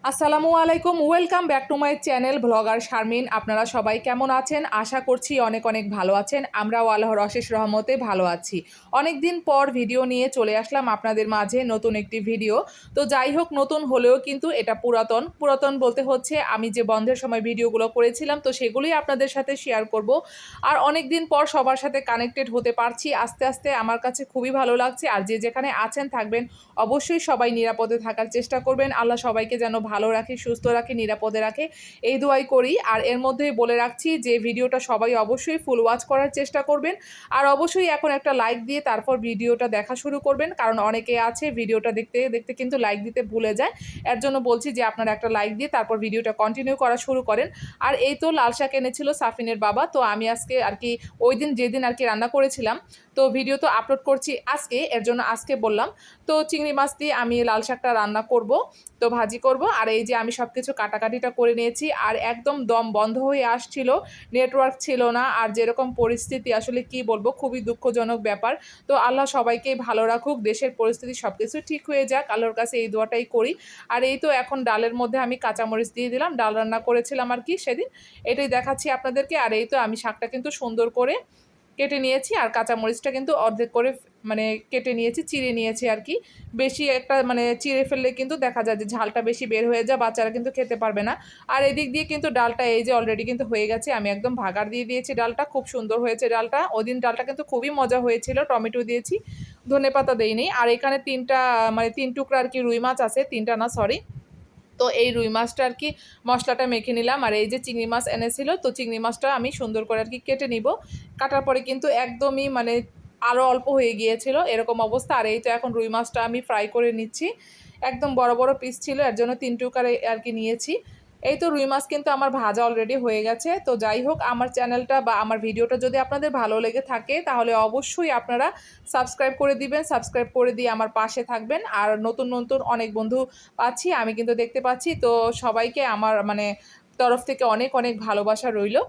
আসসালামু আলাইকুম, welcome back to my channel blogger Sharmin. আপনারা সবাই কেমন আছেন? আশা করছি অনেক অনেক ভালো আছেন। আমরাও আল্লাহর অশেষ রহমতে ভালো আছি। অনেক দিন পর ভিডিও নিয়ে চলে আসলাম আপনাদের মাঝে, নতুন একটি ভিডিও। তো যাই হোক, নতুন হলেও কিন্তু এটা পুরাতন বলতে হচ্ছে আমি যে বন্ধের সময় ভিডিওগুলো করেছিলাম, তো সেগুলোই আপনাদের সাথে শেয়ার করব। আর অনেক দিন পর সবার সাথে কানেক্টেড হতে পারছি, আস্তে আস্তে আমার কাছে খুবই ভালো লাগছে। আর যে যেখানে আছেন থাকবেন, অবশ্যই সবাই নিরাপদে থাকার চেষ্টা করবেন। আল্লাহ সবাইকে যেন ভালো রাখে, সুস্থ রাখে, নিরাপদে রাখে, এই দোয়াই করি। আর এর মধ্যেই বলে রাখছি যে ভিডিওটা সবাই অবশ্যই ফুল ওয়াচ করার চেষ্টা করবেন। আর অবশ্যই এখন একটা লাইক দিয়ে তারপর ভিডিওটা দেখা শুরু করবেন, কারণ অনেকে আছে ভিডিওটা দেখতে দেখতে কিন্তু লাইক দিতে ভুলে যায়। এর জন্য বলছি যে আপনারা একটা লাইক দিয়ে তারপর ভিডিওটা কন্টিনিউ করা শুরু করেন। আর এই তো লাল শাক এনেছিল সাফিনের বাবা, তো আমি আজকে আর কি ওই দিন যেদিন আর কি রান্না করেছিলাম, তো ভিডিও তো আপলোড করছি আজকে, এর জন্য আজকে বললাম। তো চিংড়ি মাছ দিয়ে আমি লাল শাকটা রান্না করব, তো ভাজি করব। আর এই যে আমি সব কিছু কাটাকাটিটা করে নিয়েছি, আর একদম দম বন্ধ হয়ে আসছিল, নেটওয়ার্ক ছিল না। আর যেরকম পরিস্থিতি, আসলে কি বলবো, খুবই দুঃখজনক ব্যাপার। তো আল্লাহ সবাইকে ভালো রাখুক, দেশের পরিস্থিতি সব কিছু ঠিক হয়ে যাক, আল্লাহর কাছে এই দোয়াটাই করি। আর এই তো এখন ডালের মধ্যে আমি কাঁচামরিচ দিয়ে দিলাম, ডাল রান্না করেছিলাম আর কি সেদিন, এটাই দেখাচ্ছি আপনাদেরকে। আর এই তো আমি শাকটা কিন্তু সুন্দর করে কেটে নিয়েছি, আর কাঁচামরিচটা কিন্তু অর্ধেক করে মানে কেটে নিয়েছি, চিড়ে নিয়েছি আর কি। বেশি একটা মানে চিড়ে ফেললে কিন্তু দেখা যায় যে ঝালটা বেশি বের হয়ে যায়, বাচ্চারা কিন্তু খেতে পারবে না। আর এদিক দিয়ে কিন্তু ডালটা এই যে অলরেডি কিন্তু হয়ে গেছে, আমি একদম ভাগার দিয়ে দিয়েছি ডালটা, খুব সুন্দর হয়েছে ডালটা। ওদিন ডালটা কিন্তু খুবই মজা হয়েছিল, টমেটো দিয়েছি, ধনেপাতা দেইনি। আর এখানে তিন টুকরা আর কি রুই মাছ আছে, তিনটা না সরি। তো এই রুই মাছটা আর কি মশলাটা মেখে নিলাম। আর এই যে চিংড়ি মাছ এনেছিল, তো চিংড়ি মাছটা আমি সুন্দর করে আর কি কেটে নিব। কাটার পরে কিন্তু একদমই মানে আরও অল্প হয়ে গিয়েছিল এরকম অবস্থা। আর এই তো এখন রুই মাছটা আমি ফ্রাই করে নিচ্ছি, একদম বড় বড় পিস ছিল, এর জন্য 3 টুকরা আর কি নিয়েছি। এই তো রুই মাছ কিন্তু আমার ভাজা অলরেডি হয়ে গেছে। তো যাই হোক, আমার চ্যানেলটা বা আমার ভিডিওটা যদি আপনাদের ভালো লেগে থাকে, তাহলে অবশ্যই আপনারা সাবস্ক্রাইব করে দিবেন, সাবস্ক্রাইব করে দিয়ে আমার পাশে থাকবেন। আর নতুন নতুন অনেক বন্ধু পাচ্ছি, আমি কিন্তু দেখতে পাচ্ছি, তো সবাইকে আমার মানে তরফ থেকে অনেক অনেক ভালোবাসা রইল।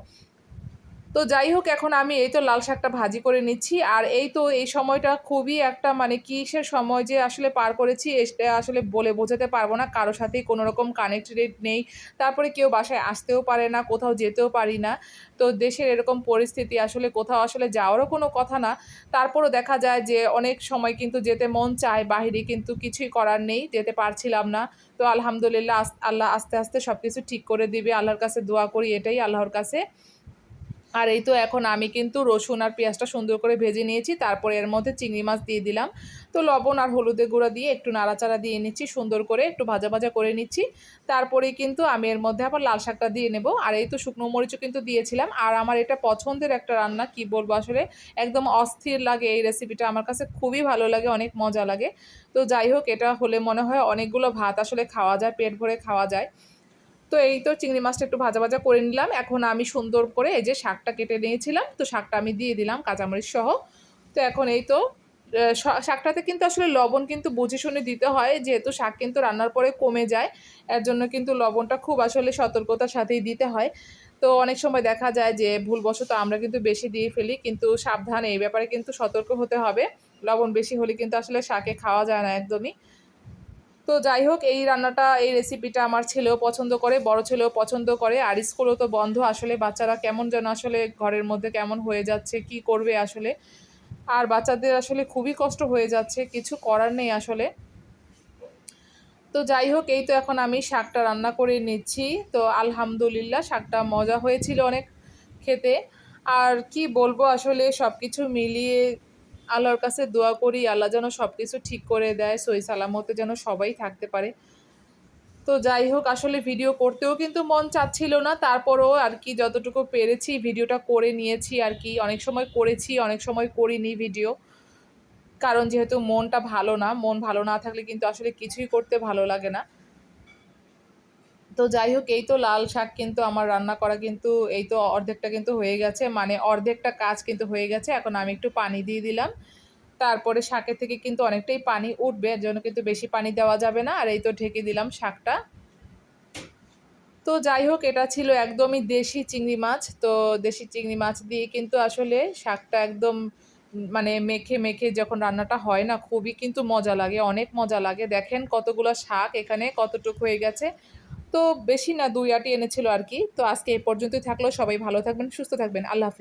তো যাই হোক, এখন আমি এই তো লাল শাকটা ভাজি করে নিচ্ছি। আর এই তো এই সময়টা খুবই একটা মানে কিসের সময় যে আসলে পার করেছি, এটা আসলে বলে বোঝাতে পারবো না। কারোর সাথেই কোনো রকম কানেক্টেড নেই, তারপরে কেউ বাসায় আসতেও পারে না, কোথাও যেতেও পারি না। তো দেশের এরকম পরিস্থিতি, আসলে কোথাও আসলে যাওয়ারও কোনো কথা না। তারপরও দেখা যায় যে অনেক সময় কিন্তু যেতে মন চায় বাহিরে, কিন্তু কিছুই করার নেই, যেতে পারছিলাম না। তো আলহামদুলিল্লাহ, আল্লাহ আস্তে আস্তে সব কিছু ঠিক করে দিবে, আল্লাহর কাছে দোয়া করি এটাই, আল্লাহর কাছে। আর এই তো এখন আমি কিন্তু রসুন আর পেঁয়াজটা সুন্দর করে ভেজে নিয়েছি, তারপরে এর মধ্যে চিংড়ি মাছ দিয়ে দিলাম। তো লবণ আর হলুদের গুঁড়া দিয়ে একটু নাড়াচাড়া দিয়ে নিচ্ছি, সুন্দর করে একটু ভাজা ভাজা করে নিচ্ছি। তারপরেই কিন্তু আমি এর মধ্যে আবার লাল শাকটা দিয়ে নেব। আর এই তো শুকনো মরিচও কিন্তু দিয়েছিলাম। আর আমার এটা পছন্দের একটা রান্না, কি বলবো আসলে, একদম অস্থির লাগে এই রেসিপিটা, আমার কাছে খুবই ভালো লাগে, অনেক মজা লাগে। তো যাই হোক, এটা হলে মনে হয় অনেকগুলো ভাত আসলে খাওয়া যায়, পেট ভরে খাওয়া যায়। তো এই তো চিংড়ি মাছটা একটু ভাজা ভাজা করে নিলাম। এখন আমি সুন্দর করে এই যে শাকটা কেটে নিয়েছিলাম, তো শাকটা আমি দিয়ে দিলাম কাঁচামরিচ সহ। তো এখন এই তো শাকটাতে কিন্তু আসলে লবণ কিন্তু বুঝে শুনে দিতে হয়, যেহেতু শাক কিন্তু রান্নার পরে কমে যায়, এর জন্য কিন্তু লবণটা খুব আসলে সতর্কতার সাথেই দিতে হয়। তো অনেক সময় দেখা যায় যে ভুলবশত আমরা কিন্তু বেশি দিয়ে ফেলি, কিন্তু সাবধানে, এই ব্যাপারে কিন্তু সতর্ক হতে হবে। লবণ বেশি হলে কিন্তু আসলে শাকে খাওয়া যায় না একদমই। তো যাই হোক, এই রান্নাটা, এই রেসিপিটা আমার ছেলেও পছন্দ করে, বড় ছেলেও পছন্দ করে। আর স্কুলও তো বন্ধ, আসলে বাচ্চারা কেমন যেন আসলে ঘরের মধ্যে কেমন হয়ে যাচ্ছে, কি করবে আসলে। আর বাচ্চাদের আসলে খুবই কষ্ট হয়ে যাচ্ছে, কিছু করার নেই আসলে। তো যাই হোক, এই তো এখন আমি শাকটা রান্না করে নিচ্ছি। তো আলহামদুলিল্লাহ, শাকটা মজা হয়েছিল অনেক খেতে। আর কি বলবো, আসলে সব কিছু মিলিয়ে আল্লাহর কাছে দোয়া করি, আল্লাহ যেন সব কিছু ঠিক করে দেয়, সহি সালামতে যেন সবাই থাকতে পারে। তো যাই হোক, আসলে ভিডিও করতেও কিন্তু মন চাচ্ছিল না, তারপরেও আর কি যতটুকু পেরেছি ভিডিওটা করে নিয়েছি আর কি। অনেক সময় করেছি, অনেক সময় করিনি ভিডিও, কারণ যেহেতু মনটা ভালো না, মন ভালো না থাকলে কিন্তু আসলে কিছুই করতে ভালো লাগে না। তো যাই হোক, এই তো লাল শাক কিন্তু আমার রান্না করা কিন্তু এই তো অর্ধেকটা কিন্তু হয়ে গেছে, মানে অর্ধেকটা কাজ কিন্তু হয়ে গেছে। এখন আমি একটু পানি দিয়ে দিলাম, তারপরে শাকের থেকে কিন্তু অনেকটাই পানি উঠবে, এর জন্য কিন্তু বেশি পানি দেওয়া যাবে না। আর এই তো ঢেকে দিলাম শাকটা। তো যাই হোক, এটা ছিল একদমই দেশি চিংড়ি মাছ। তো দেশি চিংড়ি মাছ দিয়ে কিন্তু আসলে শাকটা একদম মানে মেখে মেখে যখন রান্নাটা হয় না, খুবই কিন্তু মজা লাগে, অনেক মজা লাগে। দেখেন কতগুলো শাক এখানে কতটুকু হয়ে গেছে। তো বেশি না 2 আটি এনেছিল আর কি। তো আজকে এই পর্যন্তই থাকলো। সবাই ভালো থাকবেন, সুস্থ থাকবেন। আল্লাহ হাফেজ।